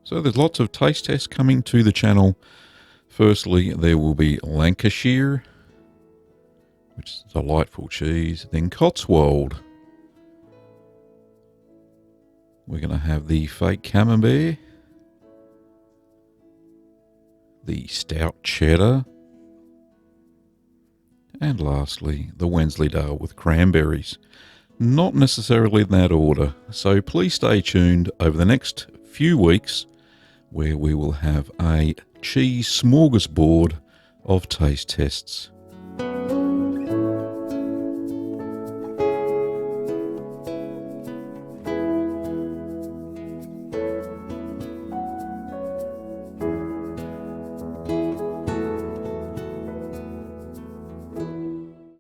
So there's lots of taste tests coming to the channel. Firstly, there will be Lancashire, which is a delightful cheese. Then Cotswold. We're going to have the fake Camembert, the Stout Cheddar, and lastly, the Wensleydale with Cranberries. Not necessarily in that order, so please stay tuned over the next few weeks where we will have a cheese smorgasbord of taste tests.